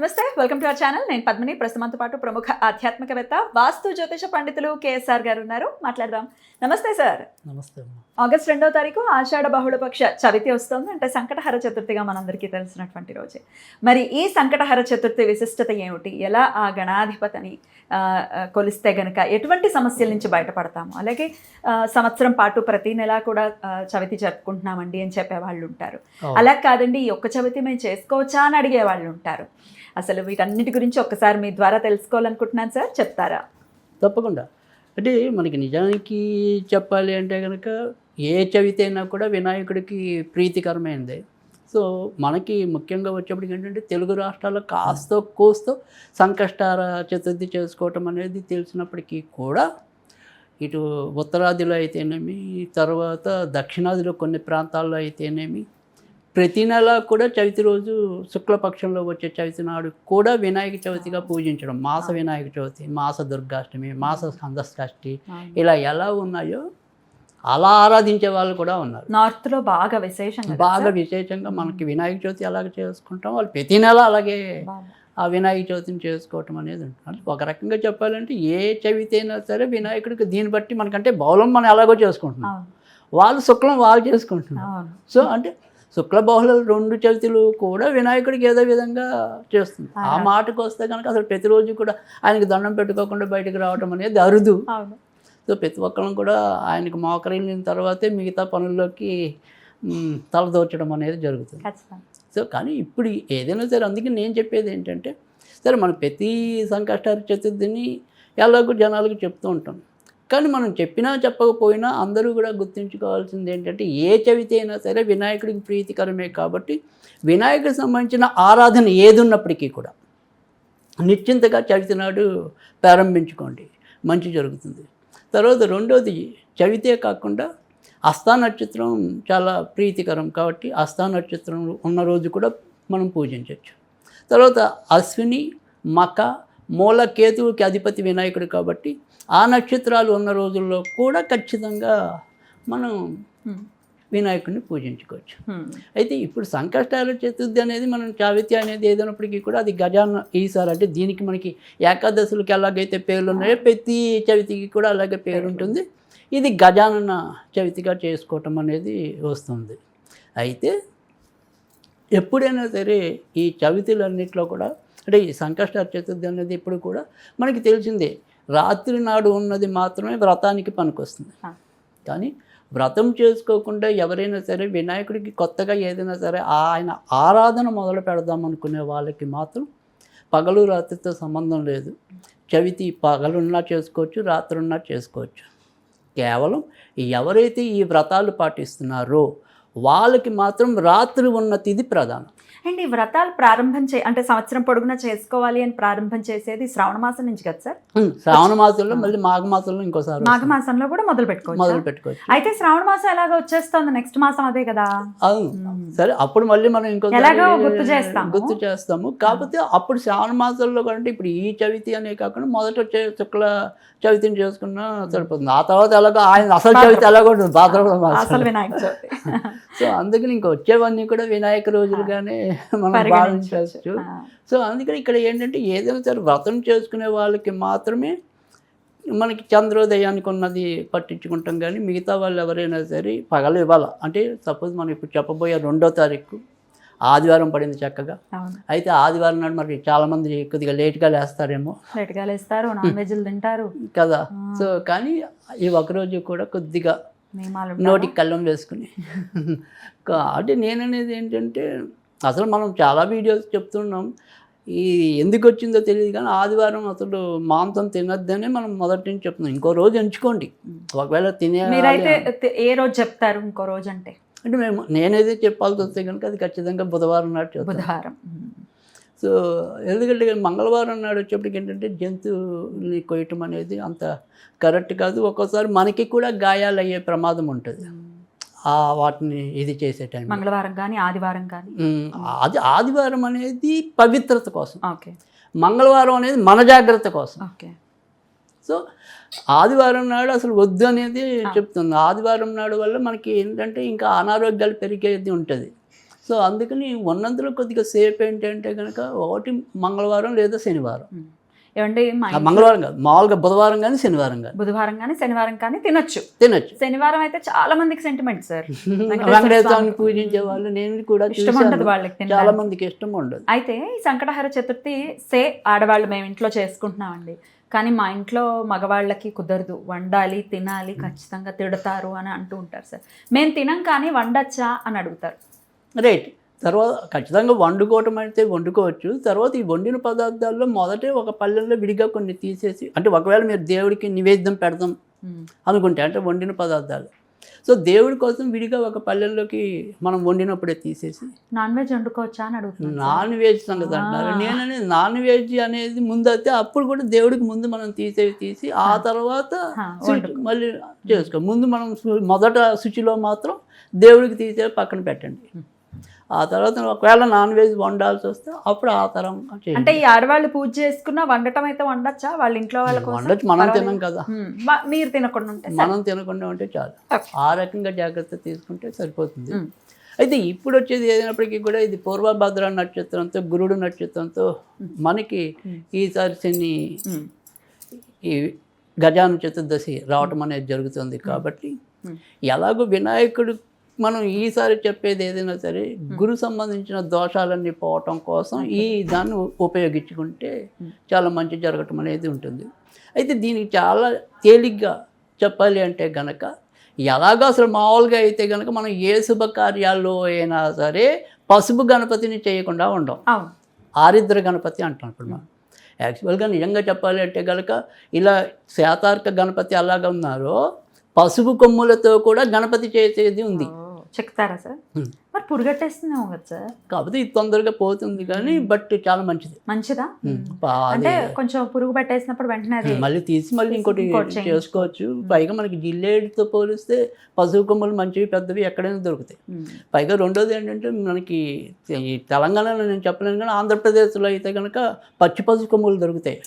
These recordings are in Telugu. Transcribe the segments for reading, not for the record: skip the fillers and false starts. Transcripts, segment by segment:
నమస్తే, వెల్కమ్ టు అవర్ ఛానల్. నేను పద్మిని. ప్రస్తుతంతో పాటు ప్రముఖ ఆధ్యాత్మికవేత్త వాస్తు జ్యోతిష పండితులు కేఎస్ఆర్ గారు ఉన్నారు. మాట్లాడదాం. నమస్తే సార్. నమస్తే. ఆగస్ట్ 2వ తారీఖు ఆషాఢ బహుళపక్ష చవితి వస్తుంది. అంటే సంకటహర చతుర్థిగా మనందరికీ తెలిసినటువంటి రోజే. మరి ఈ సంకటహర చతుర్థి విశిష్టత ఏమిటి? ఎలా ఆ గణాధిపతిని కొలిస్తే గనక ఎటువంటి సమస్యల నుంచి బయటపడతాము? అలాగే సంవత్సరం పాటు ప్రతి నెల కూడా చవితి జరుపుకుంటున్నామండి అని చెప్పే వాళ్ళు ఉంటారు. అలా కాదండి, ఈ ఒక్క చవితి మేము చేసుకోవచ్చా అని అడిగే వాళ్ళు ఉంటారు. అసలు వీటన్నిటి గురించి ఒక్కసారి మీ ద్వారా తెలుసుకోవాలనుకుంటున్నాను సార్, చెప్తారా? తప్పకుండా. అంటే మనకి నిజానికి చెప్పాలి అంటే కనుక ఏ చవితి అయినా కూడా వినాయకుడికి ప్రీతికరమైనదే. సో మనకి ముఖ్యంగా వచ్చేప్పటికి ఏంటంటే తెలుగు రాష్ట్రాల్లో కాస్తో కోస్తో సంకష్టహార చతుర్థి చేసుకోవటం అనేది తెలిసినప్పటికీ కూడా ఇటు ఉత్తరాదిలో అయితేనేమి, తర్వాత దక్షిణాదిలో కొన్ని ప్రాంతాల్లో అయితేనేమి ప్రతి నెల కూడా చవితి రోజు శుక్లపక్షంలో వచ్చే చవితి నాడు కూడా వినాయక చవితిగా పూజించడం, మాస వినాయక చవితి, మాస దుర్గాష్టమి, మాస స్కందషష్ఠి ఇలా ఎలా ఉన్నాయో అలా ఆరాధించే వాళ్ళు కూడా ఉన్నారు. నార్త్లో బాగా విశేషంగా మనకి వినాయక చవితి అలాగే చేసుకుంటాం, వాళ్ళు ప్రతి నెల అలాగే ఆ వినాయక చవితిని చేసుకోవటం అనేది ఉంటుంది. ఒక రకంగా చెప్పాలంటే ఏ చవితి అయినా సరే వినాయకుడికి దీన్ని బట్టి మనకంటే బౌలం మనం ఎలాగో చేసుకుంటున్నాం, వాళ్ళు శుక్లం వాళ్ళు చేసుకుంటున్నారు. సో అంటే శుక్ల బహుళ 2 చవితులు కూడా వినాయకుడికి ఏదో విధంగా చేస్తుంది. ఆ మాటకు వస్తే కనుక అసలు ప్రతిరోజు కూడా ఆయనకి దండం పెట్టుకోకుండా బయటకు రావడం అనేది అరుదు. సో ప్రతి ఒక్కరం కూడా ఆయనకు మోకరిల్లిన తర్వాతే మిగతా పనుల్లోకి తలదోర్చడం అనేది జరుగుతుంది. సో కానీ ఇప్పుడు ఏదైనా సరే అందుకే నేను చెప్పేది ఏంటంటే, సరే మనం ప్రతి సంకష్టార చతుర్థిని ఎలాగో జనాలకు చెప్తూ ఉంటాం. కానీ మనం చెప్పినా చెప్పకపోయినా అందరూ కూడా గుర్తుంచుకోవాల్సింది ఏంటంటే, ఏ చవితి అయినా సరే వినాయకుడికి ప్రీతికరమే కాబట్టి వినాయకుడికి సంబంధించిన ఆరాధన ఏది ఉన్నప్పటికీ కూడా నిశ్చింతగా చవితి నాడు ప్రారంభించుకోండి, మంచి జరుగుతుంది. తర్వాత రెండోది, చవితే కాకుండా హస్తా నక్షత్రం చాలా ప్రీతికరం కాబట్టి హస్తా నక్షత్రం ఉన్న రోజు కూడా మనం పూజించవచ్చు. తర్వాత అశ్విని, మఖ, మూల, కేతువుకి అధిపతి వినాయకుడు కాబట్టి ఆ నక్షత్రాలు ఉన్న రోజుల్లో కూడా ఖచ్చితంగా మనం వినాయకుడిని పూజించుకోవచ్చు. అయితే ఇప్పుడు సంకష్టార చతుర్థి అనేది మనం చవితి అనేది ఏదైనప్పటికీ కూడా అది గజాన ఈసారి అంటే దీనికి మనకి ఏకాదశులకి ఎలాగైతే పేర్లు ఉన్నాయో ప్రతి చవితికి కూడా అలాగే పేరు ఉంటుంది. ఇది గజానన చవితిగా చేసుకోవటం అనేది వస్తుంది. అయితే ఎప్పుడైనా సరే ఈ చవితులన్నింటిలో కూడా అంటే ఈ సంకష్టార చతుర్థి అనేది ఇప్పుడు కూడా మనకి తెలిసిందే, రాత్రి నాడు ఉన్నది మాత్రమే వ్రతానికి పనికొస్తుంది. కానీ వ్రతం చేసుకోకుండా ఎవరైనా సరే వినాయకుడికి కొత్తగా ఏదైనా సరే ఆయన ఆరాధన మొదలు పెడదాం అనుకునే వాళ్ళకి మాత్రం పగలు రాత్రితో సంబంధం లేదు. చవితి పగలున్నా చేసుకోవచ్చు, రాత్రున్నా చేసుకోవచ్చు. కేవలం ఎవరైతే ఈ వ్రతాలు పాటిస్తున్నారో వాళ్ళకి మాత్రం రాత్రి ఉన్న తిథి ప్రధానం. అండ్ ఈ వ్రతాలు ప్రారంభం అంటే సంవత్సరం పొడుగునా చేసుకోవాలి అని ప్రారంభం చేసేది శ్రావణ మాసం నుంచి కదా సార్? శ్రావణ మాసంలో మళ్ళీ మాఘ మాసంలో ఇంకోసారి మాఘ మాసంలో కూడా మొదలు పెట్టుకోవచ్చు. అయితే శ్రావణ మాసం ఎలాగో వచ్చేస్తుంది, నెక్స్ట్ మాసం అదే కదా. సరే, అప్పుడు మళ్ళీ మనం ఇంకోసారి గుర్తు చేస్తాము. కాకపోతే అప్పుడు శ్రావణ మాసంలో కంటే ఇప్పుడు ఈ చవితి అనే కాకుండా మొదట వచ్చే శుక్ల చవితిని చేసుకున్నా సరిపోతుంది. ఆ తర్వాత ఎలాగో ఆయన అసలు చవితి ఎలాగో ఉంటుంది, భాద్రపద మాసం వినాయక చవితి. సో అందుకని ఇంకా వచ్చేవన్నీ కూడా వినాయక రోజులుగానే మనం భావించవచ్చు. సో అందుకని ఇక్కడ ఏంటంటే ఏదైనా సరే వ్రతం చేసుకునే వాళ్ళకి మాత్రమే మనకి చంద్రోదయానికి ఉన్నది పట్టించుకుంటాం. కానీ మిగతా వాళ్ళు ఎవరైనా సరే పగలు ఇవ్వాలి. అంటే సపోజ్ మనం ఇప్పుడు చెప్పబోయే 2వ తారీఖు ఆదివారం పడింది చక్కగా. అయితే ఆదివారం నాడు మరి చాలామంది కొద్దిగా లేట్గా లేస్తారేమో, నాన్ వెజ్లు తింటారు కదా. సో కానీ ఈ ఒకరోజు కూడా కొద్దిగా నోటికి కళ్ళం వేసుకుని అంటే నేననేది ఏంటంటే, అసలు మనం చాలా వీడియోస్ చెప్తున్నాం, ఈ ఎందుకు వచ్చిందో తెలియదు కానీ ఆదివారం అసలు మాంసం తినొద్దనే మనం మొదటి నుంచి చెప్తున్నాం. ఇంకో రోజు ఎంచుకోండి, ఒకవేళ ఏ రోజు చెప్తారు ఇంకో రోజు అంటే నేనైతే చెప్పాల్సి వస్తే కనుక అది ఖచ్చితంగా బుధవారం నాడు బుధవారం. సో ఎందుకంటే మంగళవారం నాడు వచ్చేప్పటికి ఏంటంటే జంతువుని కొయ్యటం అనేది అంత కరెక్ట్ కాదు. ఒక్కోసారి మనకి కూడా గాయాలు అయ్యే ప్రమాదం ఉంటుంది వాటిని ఇది చేసే టైం. మంగళవారం కానీ ఆదివారం కానీ అది ఆదివారం అనేది పవిత్రత కోసం, మంగళవారం అనేది మన జాగ్రత్త కోసం. సో ఆదివారం నాడు అసలు వద్దు అనేది చెప్తుంది. ఆదివారం నాడు వల్ల మనకి ఏంటంటే ఇంకా అనారోగ్యాలు పెరిగేది ఉంటుంది. సో అందుకని ఉన్నందులో కొద్దిగా సేఫ్ ఏంటంటే కనుక ఒకటి మంగళవారం లేదా శనివారం. ఏమండి మంగళవారం కాదు, మామూలుగా బుధవారం కానీ శనివారం కానీ, బుధవారం కానీ శనివారం కానీ తినొచ్చు. శనివారం అయితే చాలా మందికి సెంటిమెంట్ సార్. వెంకటేశ్వర స్వామిని పూజించే వాళ్ళు నేను కూడా ఇష్టం ఉండదు వాళ్ళకి, చాలా మందికి ఇష్టం ఉండదు. అయితే ఈ సంకటహర చతుర్థి ఆడవాళ్ళు మేము ఇంట్లో చేసుకుంటున్నామండి, కానీ మా ఇంట్లో మగవాళ్ళకి కుదరదు, వండాలి తినాలి ఖచ్చితంగా తిడతారు అని అంటూ ఉంటారు సార్. మేము తినం కానీ వండచ్చా అని అడుగుతారు. రైట్. తర్వాత ఖచ్చితంగా వండుకోవటం అయితే వండుకోవచ్చు. తర్వాత ఈ వండిన పదార్థాల్లో మొదటే ఒక పళ్ళెంలో విడిగా కొన్ని తీసేసి, అంటే ఒకవేళ మీరు దేవుడికి నివేద్యం పెడదాం అనుకుంటే, అంటే వండిన పదార్థాలు, సో దేవుడి కోసం విడిగా ఒక పళ్ళెంలోకి మనం వండినప్పుడే తీసేసి నాన్ వెజ్ వండుకోవచ్చా అని అడుగుతున్నాను. నాన్ వెజ్ సంగతి అంటారు. నేననేది నాన్ వెజ్ అనేది ముందు అయితే అప్పుడు కూడా దేవుడికి ముందు మనం తీసి ఆ తర్వాత మళ్ళీ చేసుకో. ముందు మనం మొదట శుచిలో మాత్రం దేవుడికి తీసే పక్కన పెట్టండి. ఆ తర్వాత ఒకవేళ నాన్ వెజ్ వండాల్సి వస్తే అప్పుడు ఆ తరం అంటే ఈ ఆడవాళ్ళు పూజ చేసుకున్నా వండటం అయితే వండొచ్చా వాళ్ళ ఇంట్లో వాళ్ళకి? వండొచ్చు, మనం తినం కదా. మీరు తినకుండా ఉంటే, మనం తినకుండా ఉంటే చాలు. ఆ రకంగా జాగ్రత్త తీసుకుంటే సరిపోతుంది. అయితే ఇప్పుడు వచ్చేది ఏదైనప్పటికీ కూడా ఇది పూర్వభద్ర నక్షత్రంతో గురుడు నక్షత్రంతో మనకి ఈసారి శని ఈ గజాన చతుర్దశి రావటం అనేది జరుగుతుంది. కాబట్టి ఎలాగో వినాయకుడు మనం ఈసారి చెప్పేది ఏదైనా సరే గురు సంబంధించిన దోషాలన్నీ పోవటం కోసం ఈ దాన్ని ఉపయోగించుకుంటే చాలా మంచి జరగటం అనేది ఉంటుంది. అయితే దీనికి చాలా తేలిగ్గా చెప్పాలి అంటే గనక, ఎలాగో అసలు మామూలుగా అయితే కనుక మనం ఏ శుభకార్యాల్లో అయినా సరే పసుపు గణపతిని చేయకుండా ఉండం. ఆరిద్ర గణపతి అంటాం ఇప్పుడు మనం. యాక్చువల్గా నిజంగా చెప్పాలి అంటే కనుక ఇలా శాతార్క గణపతి అలాగా ఉన్నారో పసుపు కొమ్ములతో కూడా గణపతి చేసేది ఉంది. చెప్తారా సార్? మరి పురుగట్టేస్తున్నావు కదా సార్. కాకపోతే ఇది తొందరగా పోతుంది కానీ బట్ చాలా మంచిదా అంటే కొంచెం పురుగు పట్టేసినప్పుడు వెంటనే మళ్ళీ తీసి మళ్ళీ ఇంకోటి చేసుకోవచ్చు. పైగా మనకి జిల్లేడుతో పోలిస్తే పసుపు కొమ్మలు మంచివి పెద్దవి ఎక్కడైనా దొరుకుతాయి. పైగా రెండోది ఏంటంటే మనకి ఈ తెలంగాణలో నేను చెప్పలేను కానీ ఆంధ్రప్రదేశ్లో అయితే కనుక పచ్చి పసుపు కొమ్మలు దొరుకుతాయి.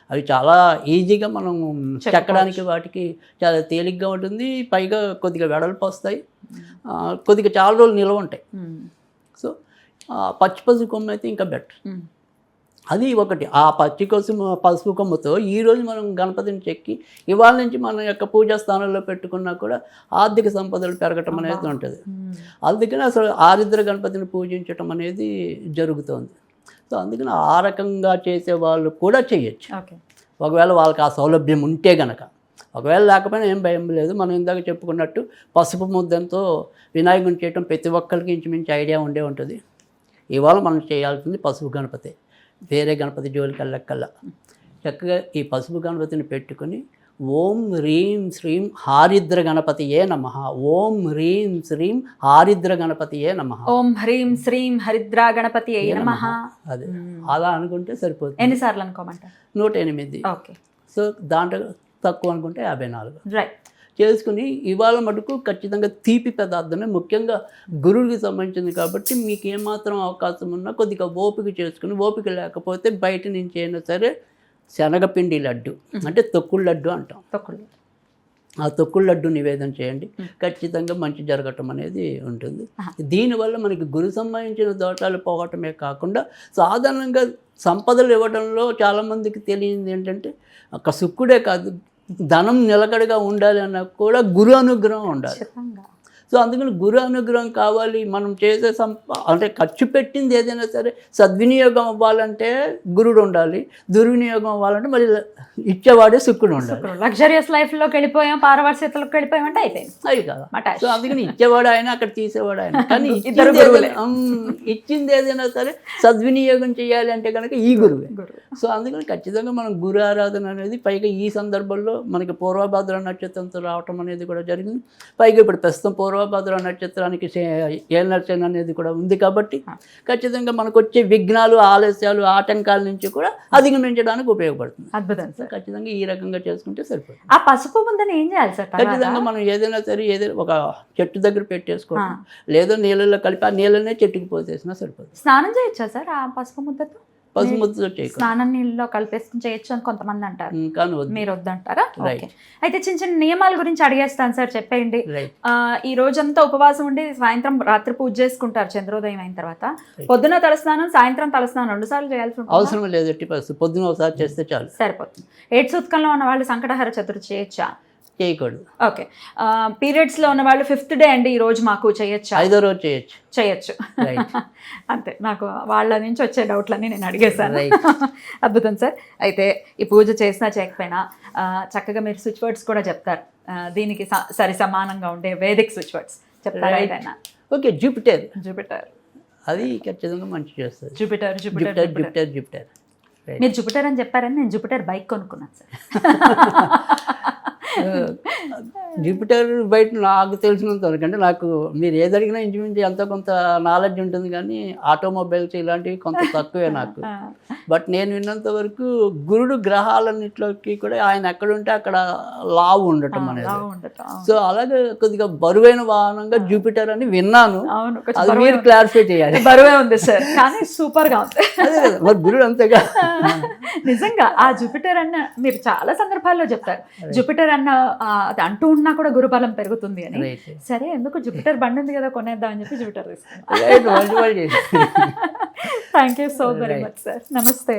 అవి చాలా ఈజీగా మనం చెక్కడానికి వాటికి చాలా తేలిగ్గా ఉంటుంది. పైగా కొద్దిగా వెడల్పు వస్తాయి, కొద్దిగా చాలా రోజులు నిల్వ ఉంటాయి. సో పచ్చి పసుపు కొమ్మ అయితే ఇంకా బెటర్. అది ఒకటి. ఆ పసుపు కొమ్మతో ఈరోజు మనం గణపతిని చెక్కి ఇవాళ నుంచి మన యొక్క పూజా స్థానంలో పెట్టుకున్నా కూడా ఆర్థిక సంపదలు పెరగటం అనేది ఉంటుంది. అందుకని అసలు ఆరిద్ర గణపతిని పూజించటం అనేది జరుగుతుంది. సో అందుకని ఆ రకంగా చేసే వాళ్ళు కూడా చేయొచ్చు, ఒకవేళ వాళ్ళకి ఆ సౌలభ్యం ఉంటే గనక. ఒకవేళ లేకపోయినా ఏం భయం లేదు. మనం ఇందాక చెప్పుకున్నట్టు పసుపు ముద్దంతో వినాయకుని చేయటం ప్రతి ఒక్కరికి ఇంచుమించు ఐడియా ఉండే ఉంటుంది. ఇవాళ మనం చేయాల్సింది పసుపు గణపతి, వేరే గణపతి జోలికి వెళ్ళక్కల్లా. చక్కగా ఈ పసుపు గణపతిని పెట్టుకుని ఓం హ్రీం శ్రీం హారిద్ర గణపతియే నమః, ఓం హ్రీం శ్రీం హారిద్ర గణపతియే నమః, ఓం హ్రీం శ్రీం హరిద్ర గణపతియే నమః. అదే అలా అనుకుంటే సరిపోతుంది. ఎన్నిసార్లు అనుకోమంటారు? 108. ఓకే. సో దాంట్లో తక్కువ అనుకుంటే 54. రైట్. చేసుకుని ఇవాళ మటుకు ఖచ్చితంగా తీపి పదార్థమే ముఖ్యంగా గురువుకి సంబంధించింది కాబట్టి మీకు ఏమాత్రం అవకాశం ఉన్నా కొద్దిగా ఓపిక చేసుకుని, ఓపిక లేకపోతే బయట నుంచి అయినా సరే శనగపిండి లడ్డు అంటే తొక్కుడు లడ్డు అంటాం, ఆ తొక్కుడు లడ్డు నివేదన చేయండి. ఖచ్చితంగా మంచి జరగటం అనేది ఉంటుంది. దీనివల్ల మనకి గురు సంబంధించిన దోషాలు పోవటమే కాకుండా సాధారణంగా సంపదలు ఇవ్వడంలో చాలామందికి తెలియదు ఏంటంటే ఒక సుక్కుడే కాదు, ధనం నిలకడగా ఉండాలి అన్నా కూడా గురు అనుగ్రహం ఉండాలి. సో అందుకని గురు అనుగ్రహం కావాలి. మనం చేసే అంటే ఖర్చు పెట్టింది ఏదైనా సరే సద్వినియోగం అవ్వాలంటే గురుడు ఉండాలి, దుర్వినియోగం అవ్వాలంటే మళ్ళీ ఇచ్చేవాడే శుక్రుడు ఉండాలి. లగ్జరియస్ లైఫ్లోకి వెళ్ళిపోయాం, పారవర్స్యతలోకి వెళ్ళిపోయాం అంటే అయిపోయింది అవి కదా. సో అందుకని ఇచ్చేవాడు ఆయన, అక్కడ తీసేవాడు ఆయన. కానీ ఇచ్చింది ఏదైనా సరే సద్వినియోగం చేయాలి అంటే కనుక ఈ గురువే. సో అందుకని ఖచ్చితంగా మనం గురు ఆరాధన అనేది, పైగా ఈ సందర్భంలో మనకి పూర్వభద్ర నక్షత్రంతో రావటం అనేది కూడా జరిగింది. పైగా ఇప్పుడు ప్రస్తుతం పూర్వభద్ర నక్షత్రానికి ఏలనర్చన అనేది కూడా ఉంది కాబట్టి ఖచ్చితంగా మనకు వచ్చే విఘ్నాలు, ఆలస్యాలు, ఆటంకాల నుంచి కూడా అధిగమించడానికి ఉపయోగపడుతుంది. అద్భుతం సార్. ఖచ్చితంగా ఈ రకంగా చేసుకుంటే సరిపోతుంది. ఆ పసుపు ముందని ఏం చేయాలి సార్? ఖచ్చితంగా మనం ఏదైనా సరే ఏదైనా ఒక చెట్టు దగ్గర పెట్టేసుకోవాలి, లేదా నీళ్ళలో కలిపి ఆ నీళ్ళనే చెట్టుకు పోసేసినా సరిపోతుంది. స్నానం చేయొచ్చా సార్ ఆ పసుపు ముద్దతో? పసుముతో చేయకూడదు. స్నానం నీళ్ళలో కలిపేసుకుని చేయొచ్చు అని కొంతమంది అంటారు, కానీ వద్దు. మీరు వద్దంటారా? Right. ఓకే. అయితే చిన్న చిన్న నియమాల గురించి అడిగేస్తాను సార్, చెప్పేయండి. రైట్. ఈ రోజంతా ఉపవాసం ఉండి సాయంత్రం రాత్రి పూజ చేసుకుంటారు చంద్రోదయం అయిన తర్వాత. పొద్దున తలస్నానం, సాయంత్రం తలస్నానం 2 సార్లు చేయాల్సి ఉంటుంది. అవసరం లేదు, ఎట్టి పరిస్థితి పొద్దున ఒకసారి చేస్తే చాలు, సరిపోతుంది. 8 సూత్కంలో ఉన్న వాళ్ళు సంకటహర చతుర్థి చేయొచ్చా? చేయకూడదు. ఓకే. పీరియడ్స్లో ఉన్న వాళ్ళు 5th డే అండి ఈ రోజు మాకు చేయొచ్చా? 5వ రోజు చేయొచ్చు. చేయొచ్చు. రైట్. అంతే, నాకు వాళ్ళ నుంచి వచ్చే డౌట్లన్నీ నేను అడిగేశాను. Right. అద్భుతం సార్. అయితే ఈ పూజ చేసినా చేయకపోయినా చక్కగా మీరు స్విచ్ వర్డ్స్ కూడా చెప్తారు, దీనికి సరి సమానంగా ఉండే వేదిక్ స్విచ్ వర్డ్స్ చెప్తారా Right. ఏదైనా? Okay, Jupiter Jupiter. అది ఖచ్చితంగా మంచి చేస్తుంది. Jupiter Jupiter Jupiter Jupiter. Jupiter Jupiter. మీరు జూపిటర్ అని చెప్పారని నేను జూపిటర్ బైక్ కొనుక్కున్నాను సార్. జూపిటర్ బయట నాకు తెలిసినంత వరకు, అంటే నాకు మీరు ఏది అడిగినా ఇంచుమించు ఎంతో కొంత నాలెడ్జ్ ఉంటుంది, కానీ ఆటోమొబైల్స్ ఇలాంటివి కొంత తక్కువే నాకు. బట్ నేను విన్నంత వరకు గురుడు గ్రహాలన్నింటిలోకి కూడా ఆయన ఎక్కడుంటే అక్కడ లావు ఉండటం అనేది. సో అలాగే కొద్దిగా బరువైన వాహనంగా జూపిటర్ అని విన్నాను. అవును, అది మీరు క్లారిఫై చేయాలి. బరువే ఉంది సార్, కానీ సూపర్ గా ఉంది. అదే కదా, మరి గురుడు అంతేగా. నిజంగా ఆ జూపిటర్ అన్న మీరు చాలా సందర్భాల్లో చెప్తారు, జూపిటర్ అన్న అది అంటూ ఉన్నా కూడా గురుబలం పెరుగుతుంది అని. Right. సరే, ఎందుకు జూపిటర్ బండి ఉంది కదా కొనేద్దాం అని చెప్పి జూపిటర్ తీసుకున్నాం. రైట్, మంచి వాళ్ళు చేసి. Thank you so very much sir. నమస్తే.